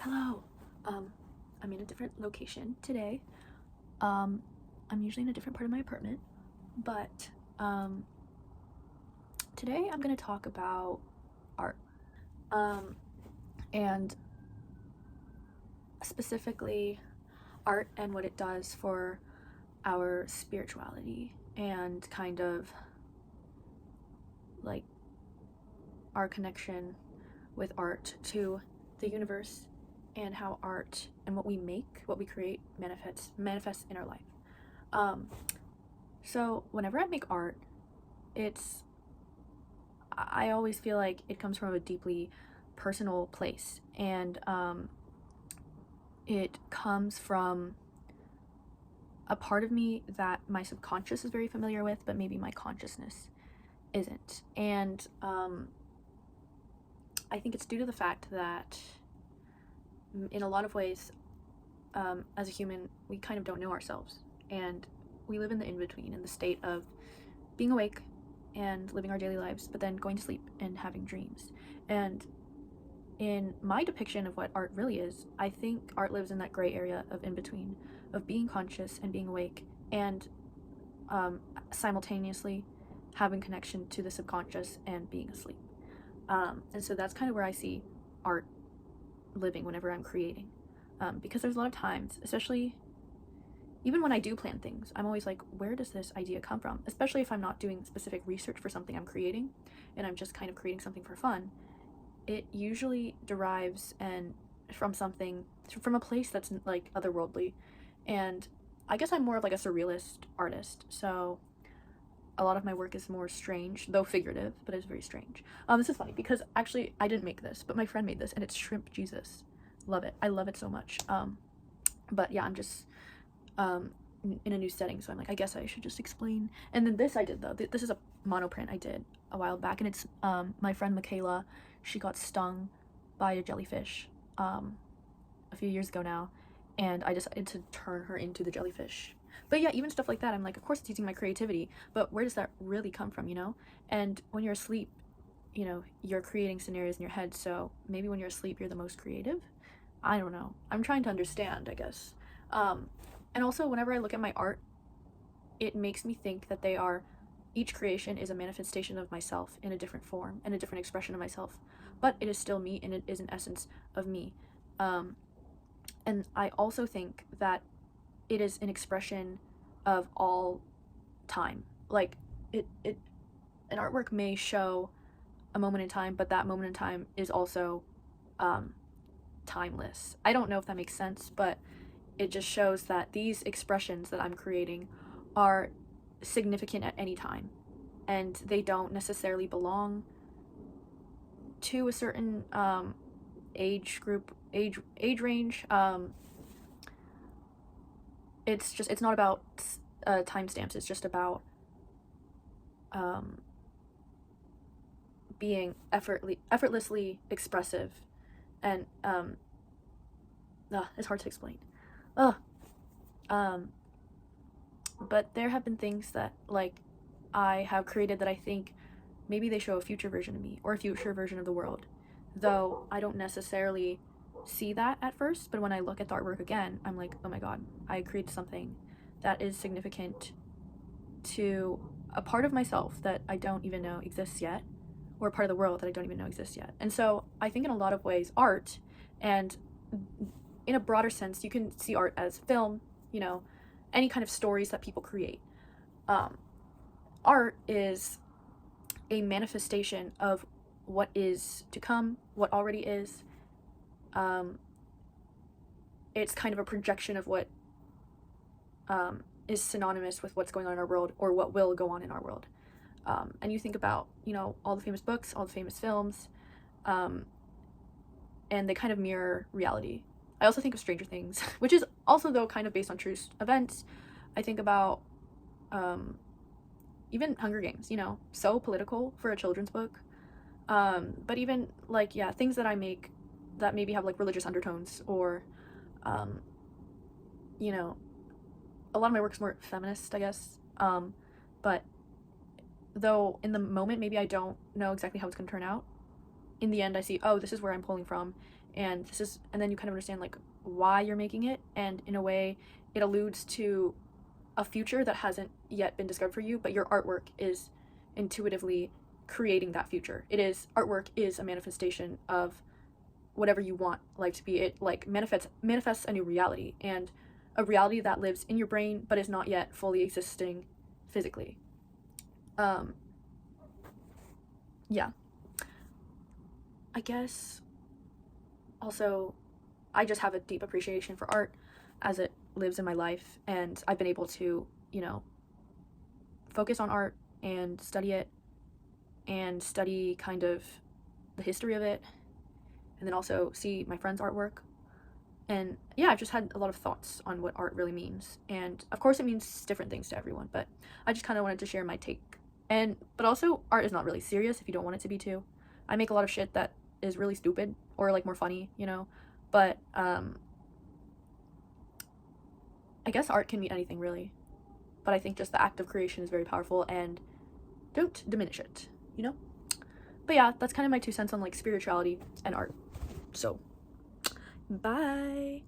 Hello. I'm in a different location today. I'm usually in a different part of my apartment, but today I'm going to talk about art. Um, and specifically art and what it does for our spirituality and kind of like our connection with art to the universe and how art and what we make, what we create manifests in our life. Um, so whenever I make art, it's I always feel like it comes from a deeply personal place, and it comes from a part of me that my subconscious is very familiar with, but maybe my consciousness isn't. And I think it's due to the fact that in a lot of ways, as a human, we kind of don't know ourselves, and we live in the in-between, in the state of being awake and living our daily lives, but then going to sleep and having dreams. And in my depiction of what art really is, I think art lives in that gray area of in between, of being conscious and being awake, and simultaneously having connection to the subconscious and being asleep. And so that's kind of where I see art living whenever I'm creating. Because there's a lot of times, especially even when I do plan things, I'm always like, where does this idea come from? Especially if I'm not doing specific research for something I'm creating and I'm just kind of creating something for fun. It usually derives and from a place that's like otherworldly. And I guess I'm more of like a surrealist artist. So a lot of my work is more strange, though figurative, but it's very strange. This is funny because actually I didn't make this, but my friend made this, and it's Shrimp Jesus. Love it. I love it so much. But yeah, I'm just in a new setting, so I'm like, I guess I should just explain. And then this I did though. This is a monoprint I did a while back, and it's my friend Michaela. She got stung by a jellyfish a few years ago now, and I decided to turn her into the jellyfish. But yeah, even stuff like that, I'm like, of course it's using my creativity, but where does that really come from, you know? And when you're asleep, you know, you're creating scenarios in your head, so maybe when you're asleep, you're the most creative. I don't know. I'm trying to understand, I guess. And also, whenever I look at my art, it makes me think that each creation is a manifestation of myself in a different form and a different expression of myself, but it is still me, and it is an essence of me. Um, and I also think that it is an expression of all time. Like it an artwork may show a moment in time, but that moment in time is also um, timeless. I don't know if that makes sense, but it just shows that these expressions that I'm creating are significant at any time, and they don't necessarily belong to a certain age group, age range. It's not about timestamps. It's just about um, being effortlessly expressive, and it's hard to explain. Ugh. Um, but there have been things that like I have created that I think maybe they show a future version of me or a future version of the world, though I don't necessarily see that at first. But when I look at the artwork again, I'm like, oh my god, I created something that is significant to a part of myself that I don't even know exists yet, or a part of the world that I don't even know exists yet. And so I think in a lot of ways, art, and in a broader sense, you can see art as film, you know, any kind of stories that people create. Um, Art is a manifestation of what is to come, what already is. Um, it's kind of a projection of what is synonymous with what's going on in our world, or what will go on in our world. And you think about, you know, all the famous books, all the famous films, um, and they kind of mirror reality. I also think of Stranger Things, which is also, though, kind of based on true events. I think about even Hunger Games, you know, so political for a children's book. But even, like, yeah, things that I make that maybe have, like, religious undertones, or, um, you know, a lot of my work's more feminist, I guess. But though in the moment, maybe I don't know exactly how it's going to turn out, in the end, I see, oh, this is where I'm pulling from, and then you kind of understand like why you're making it, and in a way it alludes to a future that hasn't yet been discovered for you, but your artwork is intuitively creating that future. Artwork is a manifestation of whatever you want life to be. It like manifests a new reality, and a reality that lives in your brain but is not yet fully existing physically. Yeah. I guess also I just have a deep appreciation for art as it lives in my life, and I've been able to, focus on art and study it, and study kind of the history of it, and then also see my friends' artwork. And yeah, I've just had a lot of thoughts on what art really means. And of course it means different things to everyone, but I just kind of wanted to share my take. But also, art is not really serious if you don't want it to be too. I make a lot of shit that is really stupid or like more funny, but I guess art can mean anything really. But I think just the act of creation is very powerful, and don't diminish it, But yeah, that's kind of my 2 cents on like spirituality and art. So, bye.